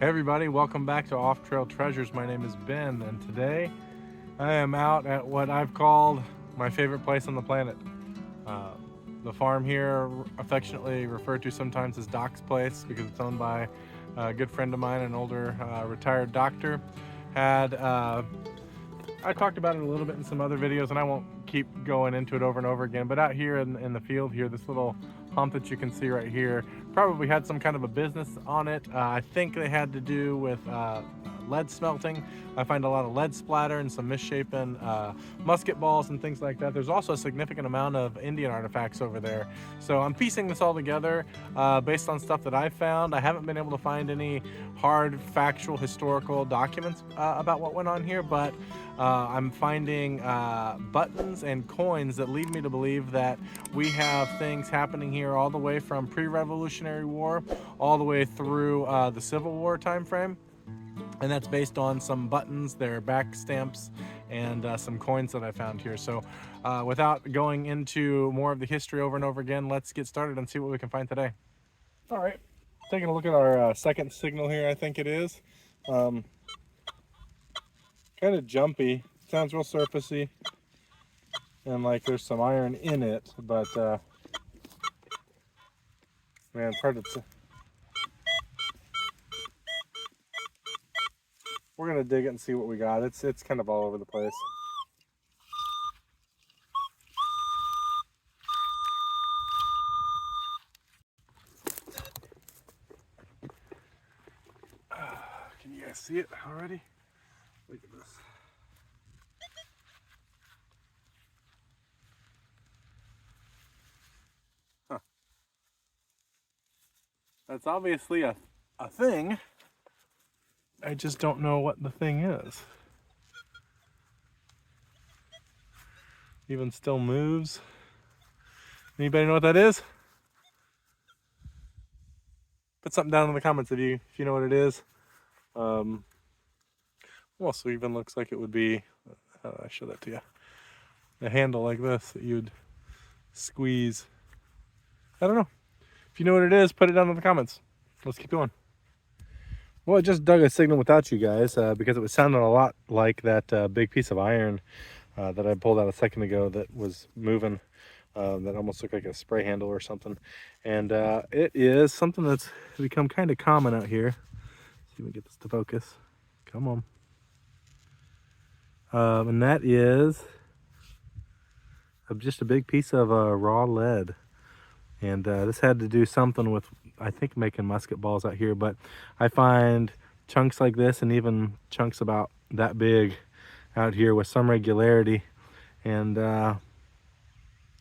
Hey everybody, welcome back to Off Trail Treasures. My name is Ben, and today I am out at what I've called my favorite place on the planet. Uh, the farm here, affectionately referred to sometimes as Doc's Place because it's owned by a good friend of mine, an older retired doctor. I talked about it a little bit in some other videos, and I won't keep going into it over and over again, but out here in the field here, this little hump that you can see right here probably had some kind of a business on it. I think they had to do with lead smelting. I find a lot of lead splatter and some misshapen musket balls and things like that. There's also a significant amount of Indian artifacts over there. So I'm piecing this all together based on stuff that I've found. I haven't been able to find any hard, factual, historical documents about what went on here, but I'm finding buttons and coins that lead me to believe that we have things happening here all the way from pre-Revolutionary War all the way through the Civil War time frame. And that's based on some buttons, their back stamps, and some coins that I found here. So without going into more of the history over and over again, let's get started and see what we can find today. All right, taking a look at our second signal here, I think it is. Kind of jumpy, sounds real surfacey, and like there's some iron in it, but man, it's hard to we're gonna dig it and see what we got. It's kind of all over the place. Can you guys see it already? Look at this. Huh. That's obviously a thing. I just don't know what the thing is. Even still moves. Anybody know what that is? Put something down in the comments if you know what it is. Also even looks like it would be, how do I show that to you? A handle like this that you'd squeeze. I don't know. If you know what it is, put it down in the comments. Let's keep going. Well, I just dug a signal without you guys because it was sounding a lot like that big piece of iron that I pulled out a second ago that was moving, that almost looked like a spray handle or something. And it is something that's become kind of common out here. Let's see if we can get this to focus. Come on. And that is just a big piece of raw lead. And this had to do something with, I think, making musket balls out here. But I find chunks like this and even chunks about that big out here with some regularity. And I'm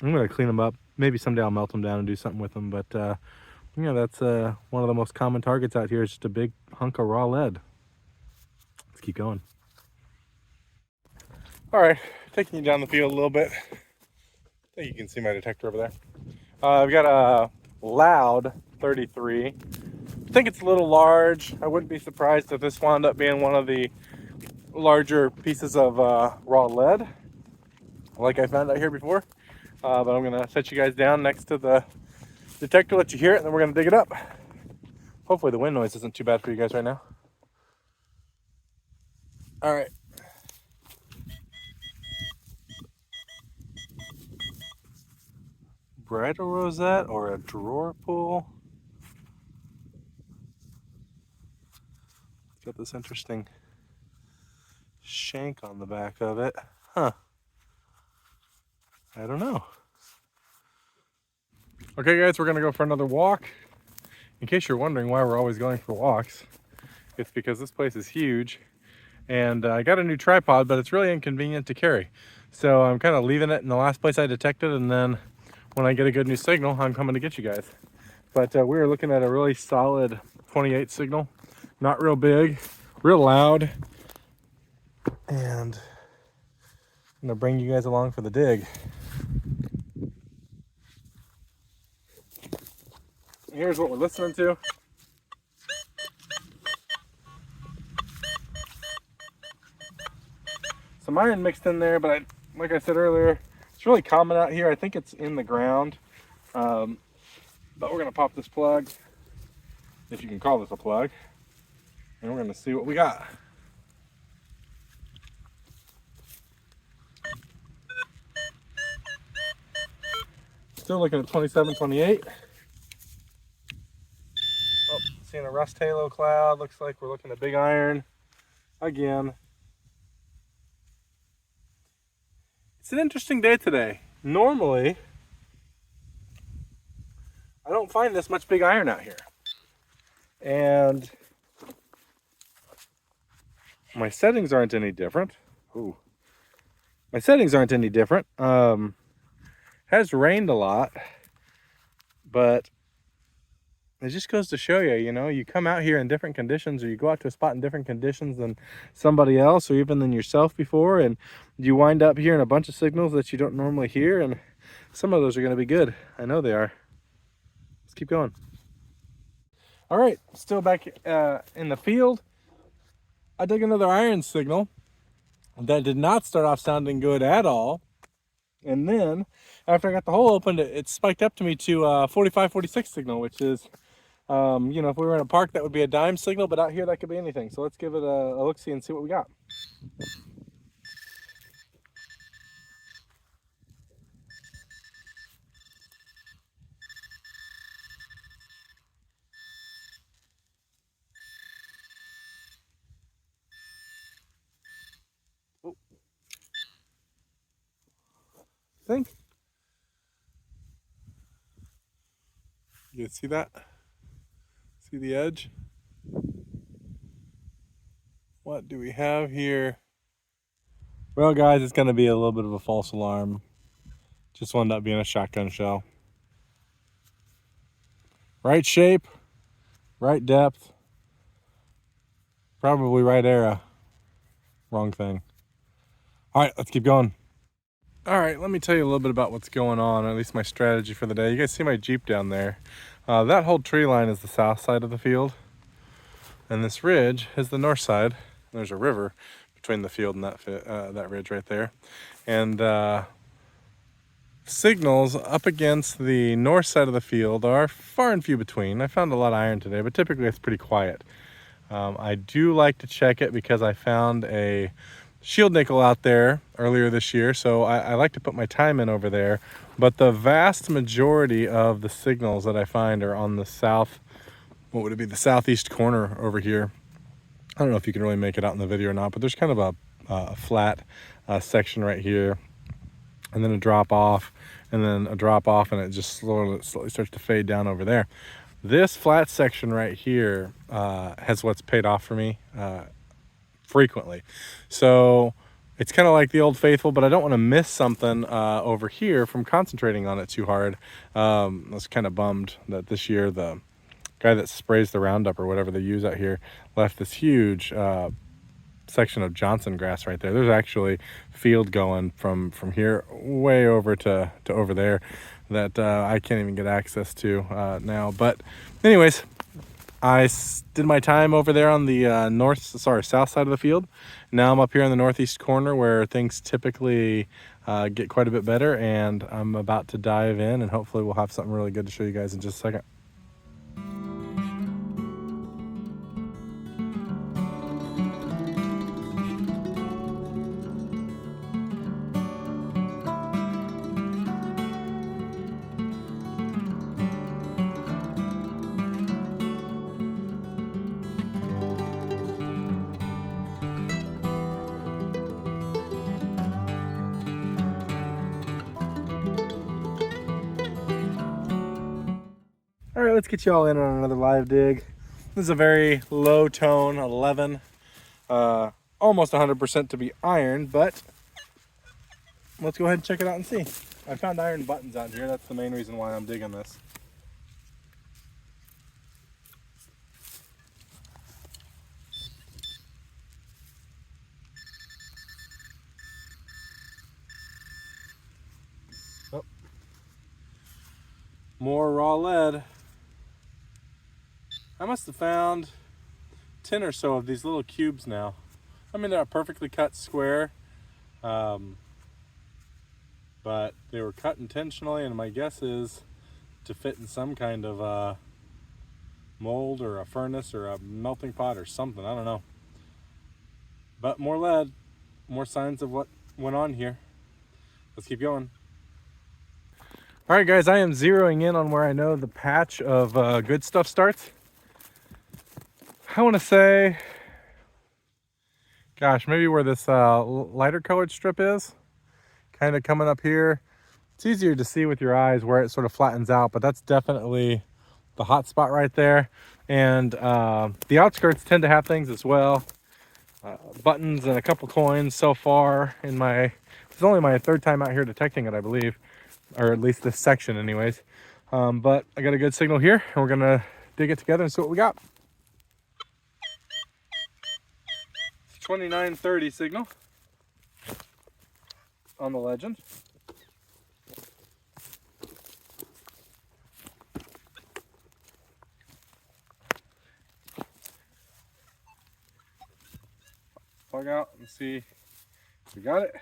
going to clean them up. Maybe someday I'll melt them down and do something with them. But, you know, that's one of the most common targets out here is just a big hunk of raw lead. Let's keep going. All right, taking you down the field a little bit. I think you can see my detector over there. I've got a Loud 33. I think it's a little large. I wouldn't be surprised if this wound up being one of the larger pieces of raw lead, like I found out here before. But I'm gonna set you guys down next to the detector, let you hear it, and then we're gonna dig it up. Hopefully the wind noise isn't too bad for you guys right now. All right. Bridle rosette or a drawer pull. It's got this interesting shank on the back of it. Huh. I don't know. Okay guys, we're gonna go for another walk. In case you're wondering why we're always going for walks, it's because this place is huge and I got a new tripod, but it's really inconvenient to carry. So I'm kind of leaving it in the last place I detected, and then when I get a good new signal, I'm coming to get you guys. But we're looking at a really solid 28 signal. Not real big, real loud. And I'm gonna bring you guys along for the dig. Here's what we're listening to. Some iron mixed in there, but like I said earlier, it's really common out here. I think it's in the ground. But we're gonna pop this plug, if you can call this a plug. and we're gonna see what we got. Still looking at 27, 28. Oh, seeing a rust halo cloud. Looks like we're looking at big iron again. It's an interesting day today. Normally, I don't find this much big iron out here. And my settings aren't any different. Ooh. My settings aren't any different. Has rained a lot, but it just goes to show you, you know, you come out here in different conditions, or you go out to a spot in different conditions than somebody else, or even than yourself before, and you wind up hearing a bunch of signals that you don't normally hear, and some of those are going to be good. I know they are. Let's keep going. All right, still back in the field. I dug another iron signal that did not start off sounding good at all. And then after I got the hole opened, it spiked up to me to 45, 46 signal, which is, you know, if we were in a park, that would be a dime signal, but out here that could be anything. So let's give it a look-see and see what we got. Oh. Think. You see that? See the edge? What do we have here? Well, guys, it's going to be a little bit of a false alarm. Just wound up being a shotgun shell. Right shape, right depth, probably right era. Wrong thing. All right, let's keep going. All right, let me tell you a little bit about what's going on, or at least my strategy for the day. You guys see my Jeep down there. That whole tree line is the south side of the field, and this ridge is the north side. There's a river between the field and that ridge right there. And signals up against the north side of the field are far and few between. I found a lot of iron today, but typically it's pretty quiet. I do like to check it because I found a shield nickel out there earlier this year, so I like to put my time in over there. But the vast majority of the signals that I find are on the south, what would it be, the southeast corner over here. I don't know if you can really make it out in the video or not, but there's kind of a flat section right here, and then a drop off, and then a drop off, and it just slowly starts to fade down over there. This flat section right here has what's paid off for me frequently. So it's kind of like the old faithful, but I don't want to miss something over here from concentrating on it too hard. I was kind of bummed that this year the guy that sprays the Roundup or whatever they use out here left this huge section of Johnson grass right there. There's actually field going from here way over to over there that I can't even get access to now. But anyways, I did my time over there on the south side of the field. Now I'm up here in the northeast corner where things typically get quite a bit better, and I'm about to dive in, and hopefully we'll have something really good to show you guys in just a second. All right, let's get you all in on another live dig. This is a very low tone 11, almost 100% to be iron, but let's go ahead and check it out and see. I found iron buttons out here. That's the main reason why I'm digging this. Oh. More raw lead. I must have found 10 or so of these little cubes now. I mean, they're a perfectly cut square, but they were cut intentionally, and my guess is to fit in some kind of mold or a furnace or a melting pot or something. I don't know. But more lead, more signs of what went on here. Let's keep going. All right, guys, I am zeroing in on where I know the patch of good stuff starts. I want to say, gosh, maybe where this lighter colored strip is, kind of coming up here. It's easier to see with your eyes where it sort of flattens out, but that's definitely the hot spot right there. And the outskirts tend to have things as well. Buttons and a couple coins so far in my, it's only my third time out here detecting it, I believe, or at least this section anyways. But I got a good signal here, and we're gonna dig it together and see what we got. 2930 signal on the Legend. Plug out and see if we got it.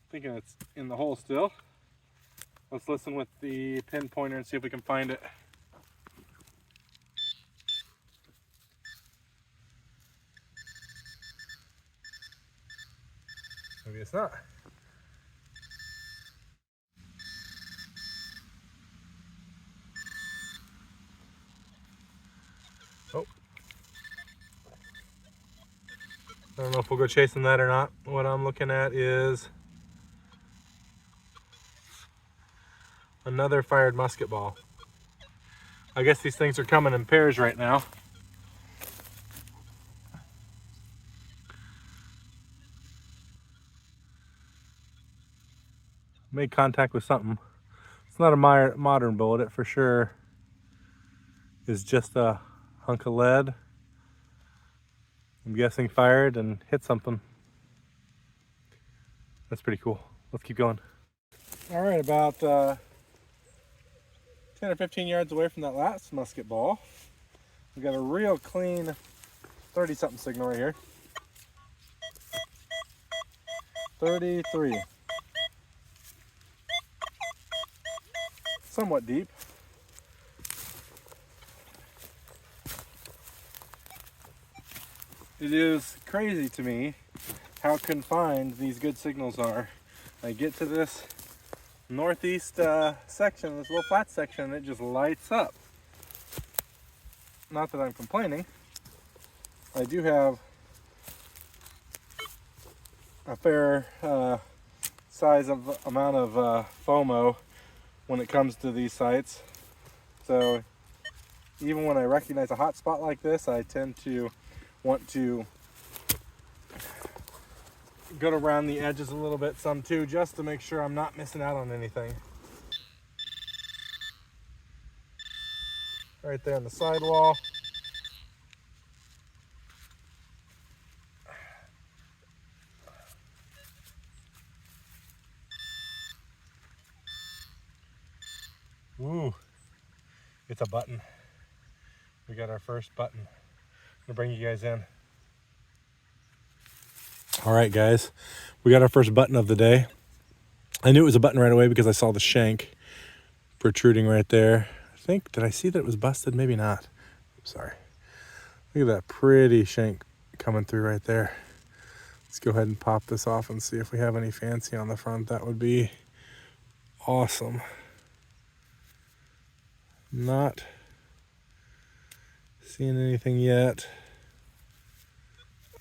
Thinking it's in the hole still. Let's listen with the pin pointer and see if we can find it. Maybe it's not. Oh. I don't know if we'll go chasing that or not. What I'm looking at is another fired musket ball. I guess these things are coming in pairs right now. Made contact with something. It's not a modern bullet, it for sure is just a hunk of lead. I'm guessing fired and hit something. That's pretty cool. Let's keep going. All right, about 10 or 15 yards away from that last musket ball, we got a real clean 30-something signal right here. 33. Somewhat deep. It is crazy to me how confined these good signals are. I get to this northeast section, this little flat section, and it just lights up. Not that I'm complaining. I do have a fair size of amount of FOMO when it comes to these sites. So even when I recognize a hot spot like this, I tend to want to go around the edges a little bit some too, just to make sure I'm not missing out on anything. Right there on the sidewall. Ooh, it's a button. We got our first button. I'm gonna bring you guys in. All right, guys, we got our first button of the day. I knew it was a button right away because I saw the shank protruding right there. I think, did I see that it was busted? Maybe not. I'm sorry. Look at that pretty shank coming through right there. Let's go ahead and pop this off and see if we have any fancy on the front. That would be awesome. Not seeing anything yet.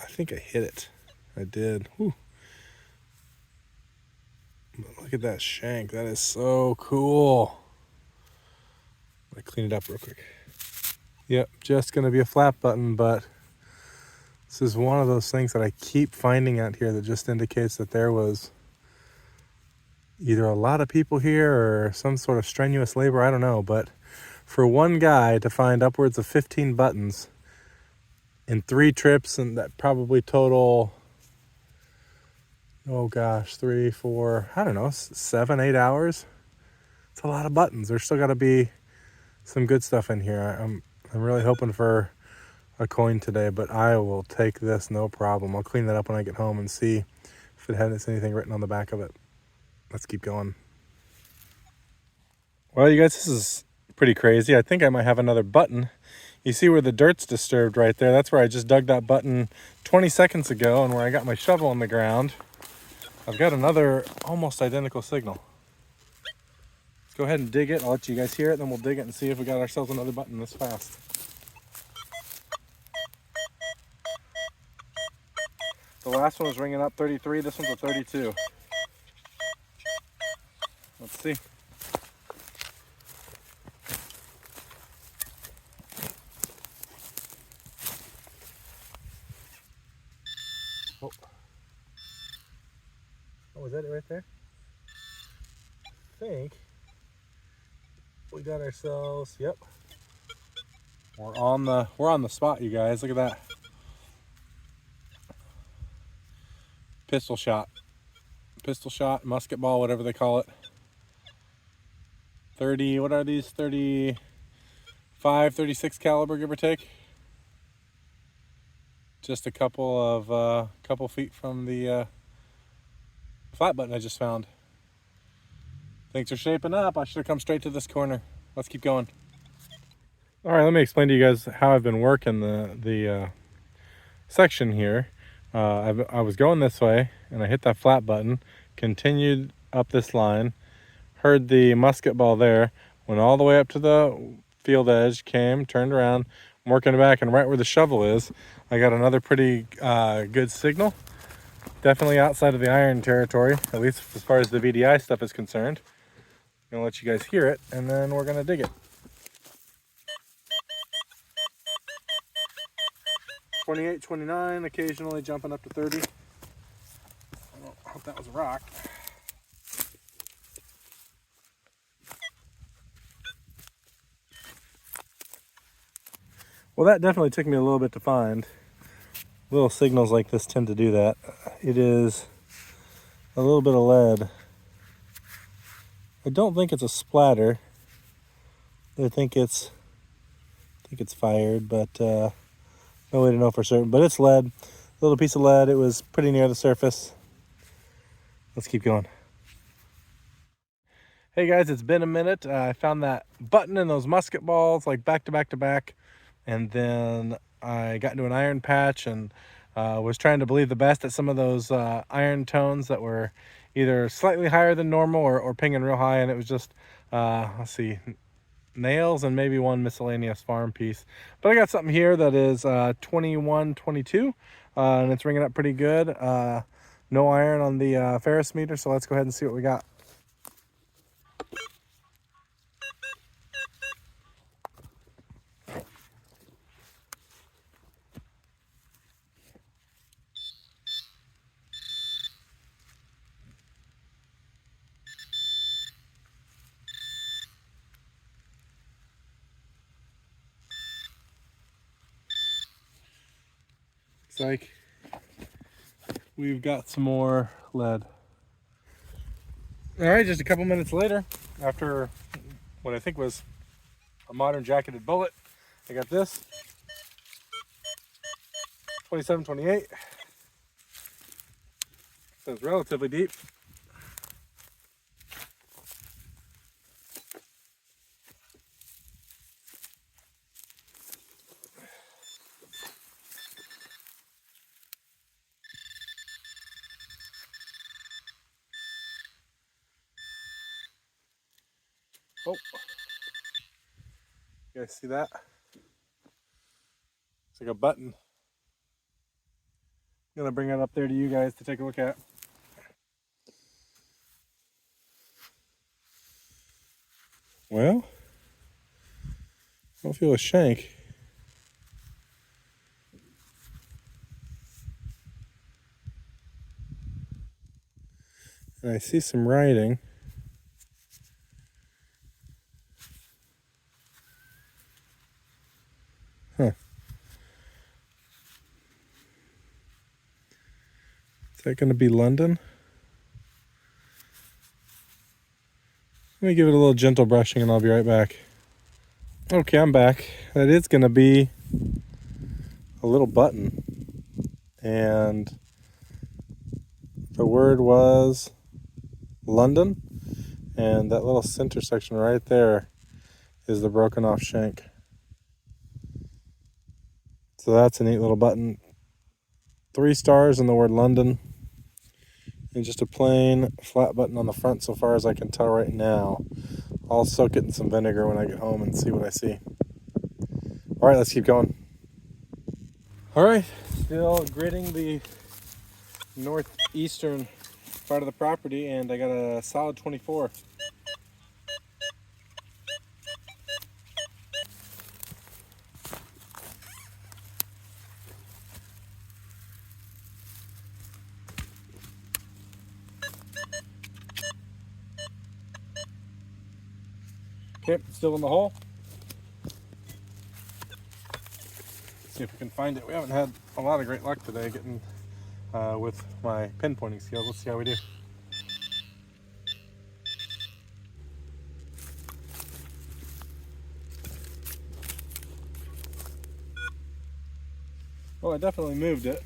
I think I hit it. I did. Whew. Look at that shank. That is so cool. I'm gonna clean it up real quick. Yep, just gonna be a flat button, but this is one of those things that I keep finding out here that just indicates that there was either a lot of people here or some sort of strenuous labor, I don't know, but for one guy to find upwards of 15 buttons in 3 trips, and that probably total, oh gosh, 3, 4, I don't know, 7, 8 hours. It's a lot of buttons. There's still got to be some good stuff in here. I'm really hoping for a coin today, but I will take this no problem. I'll clean that up when I get home and see if it has anything written on the back of it. Let's keep going. Well, you guys, this is pretty crazy. I think I might have another button. You see where the dirt's disturbed right there? That's where I just dug that button 20 seconds ago, and where I got my shovel on the ground. I've got another almost identical signal. Let's go ahead and dig it. I'll let you guys hear it, then we'll dig it and see if we got ourselves another button this fast. The last one was ringing up 33. This one's a 32. Let's see. Oh, was that it right there? I think we got ourselves. Yep. We're on the spot, you guys. Look at that. Pistol shot, musket ball, whatever they call it. 30, what are these? 35, 36 caliber, give or take. Just a couple feet from the flat button I just found. Things are shaping up. I should have come straight to this corner. Let's keep going. All right, let me explain to you guys how I've been working the section here. I was going this way and I hit that flat button, continued up this line, heard the musket ball there, went all the way up to the field edge, came, turned around, I'm working back, and right where the shovel is, I got another pretty good signal. Definitely outside of the iron territory, at least as far as the VDI stuff is concerned. I'm gonna let you guys hear it, and then we're gonna dig it. 28, 29, occasionally jumping up to 30. I hope that was a rock. Well, that definitely took me a little bit to find. Little signals like this tend to do that. It is a little bit of lead. I don't think it's a splatter. I think it's fired, but no way to know for certain. But it's lead, a little piece of lead. It was pretty near the surface. Let's keep going. Hey guys, it's been a minute. I found that button and those musket balls like back to back to back, and then I got into an iron patch and was trying to believe the best at some of those iron tones that were either slightly higher than normal or pinging real high, and it was just let's see, nails and maybe one miscellaneous farm piece. But I got something here that is 21, 22, and it's ringing up pretty good. No iron on the Ferris meter, so let's go ahead and see what we got. Looks like we've got some more lead. All right, just a couple minutes later, after what I think was a modern jacketed bullet, I got this 27, 28. So it's relatively deep. Oh, you guys see that? It's like a button. I'm gonna bring it up there to you guys to take a look at. Well, I don't feel a shank. And I see some writing. Huh. Is that going to be London? Let me give it a little gentle brushing and I'll be right back. Okay, I'm back. That is going to be a little button. And The word was London, and that little center section right there is the broken off shank. So that's a neat little button. 3 stars and the word London, and just a plain flat button on the front so far as I can tell right now. I'll soak it in some vinegar when I get home and see what I see. All right, let's keep going. All right, still gridding the northeastern part of the property, and I got a solid 24. Okay, still in the hole. See if we can find it. We haven't had a lot of great luck today getting with my pinpointing skills. Let's see how we do. Well, I definitely moved it.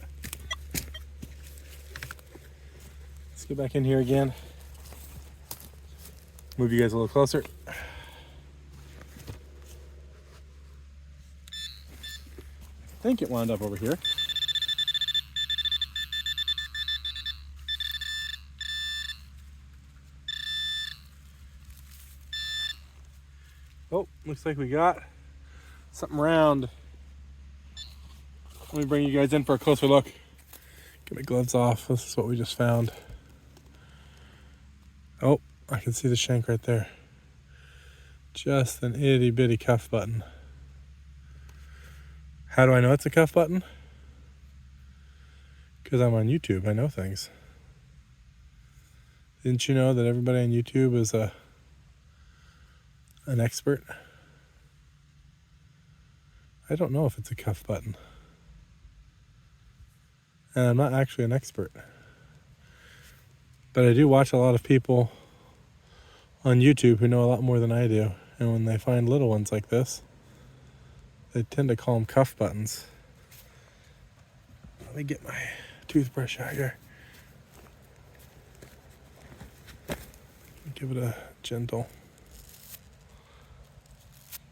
Let's get back in here again. Move you guys a little closer. I think it wound up over here. Oh, looks like we got something round. Let me bring you guys in for a closer look. Get my gloves off. This is what we just found. Oh, I can see the shank right there. Just an itty bitty cuff button. How do I know it's a cuff button? Because I'm on YouTube. I know things. Didn't you know that everybody on YouTube is an expert? I don't know if it's a cuff button. And I'm not actually an expert. But I do watch a lot of people on YouTube who know a lot more than I do. And when they find little ones like this, they tend to call them cuff buttons. Let me get my toothbrush out here. Give it a gentle.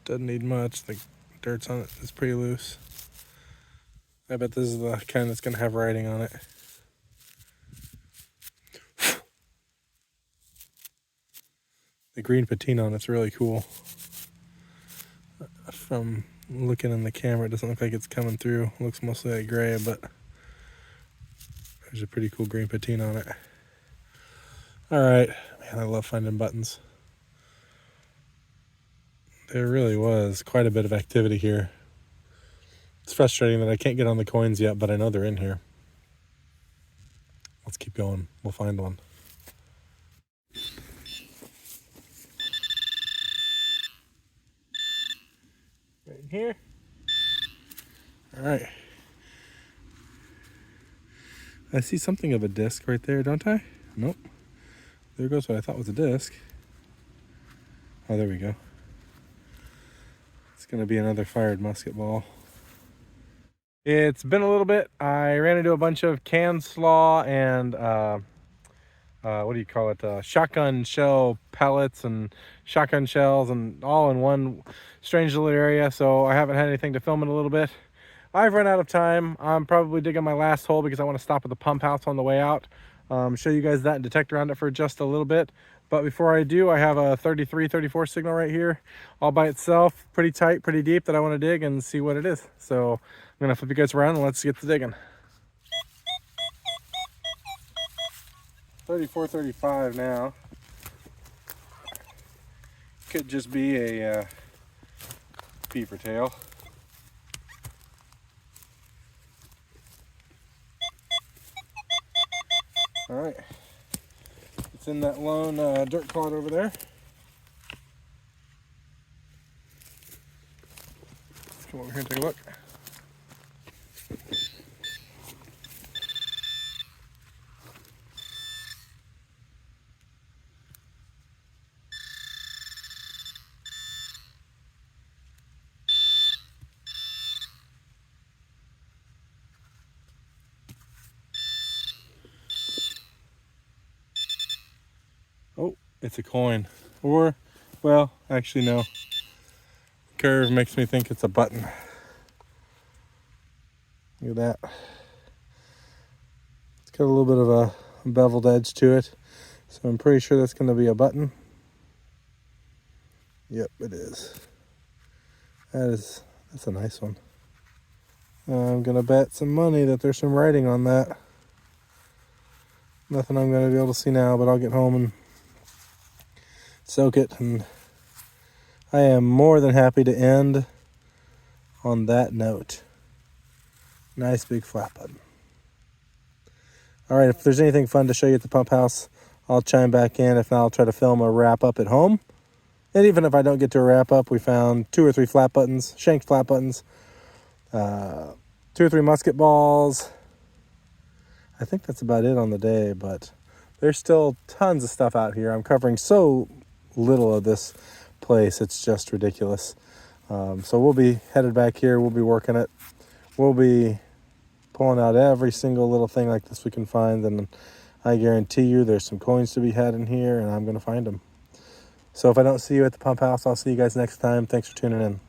Doesn't need much. The dirt's on it is pretty loose. I bet this is the kind that's going to have writing on it. The green patina on it's really cool. From looking in the camera, it doesn't look like it's coming through. It looks mostly like gray, but there's a pretty cool green patina on it. All right, man, I love finding buttons. There really was quite a bit of activity here. It's frustrating that I can't get on the coins yet, but I know they're in here. Let's keep going. We'll find one. Right in here. All right. I see something of a disc right there, don't I? Nope. There goes what I thought was a disc. Oh, there we go. It's going to be another fired musket ball. It's been a little bit. I ran into a bunch of can slaw and what do you call it? Shotgun shell pellets and shotgun shells, and all in one strange little area. So I haven't had anything to film in a little bit. I've run out of time. I'm probably digging my last hole because I want to stop at the pump house on the way out. Show you guys that and detector on it for just a little bit. But before I do, I have a 33-34 signal right here all by itself, pretty tight, pretty deep, that I want to dig and see what it is. So I'm gonna flip you guys around and let's get to digging. 34-35 now. Could just be a beaver tail. All right, it's in that lone dirt clod over there. Let's come over here and take a look. it's a coin. Or, well, actually no. Curve makes me think it's a button. Look at that. It's got a little bit of a beveled edge to it. So I'm pretty sure that's going to be a button. Yep, it is. That's a nice one. I'm going to bet some money that there's some writing on that. Nothing I'm going to be able to see now, but I'll get home and soak it. And I am more than happy to end on that note. Nice big flat button. All right, if there's anything fun to show you at the pump house, I'll chime back in. If not, I'll try to film a wrap up at home. And even if I don't get to a wrap up, we found 2 or 3 flat buttons, shanked flat buttons, 2 or 3 musket balls. I think that's about it on the day, but there's still tons of stuff out here. I'm covering so little of this place, it's just ridiculous. So we'll be headed back here. We'll be working it. We'll be pulling out every single little thing like this we can find, and I guarantee you there's some coins to be had in here, and I'm going to find them. So if I don't see you at the pump house, I'll see you guys next time. Thanks for tuning in.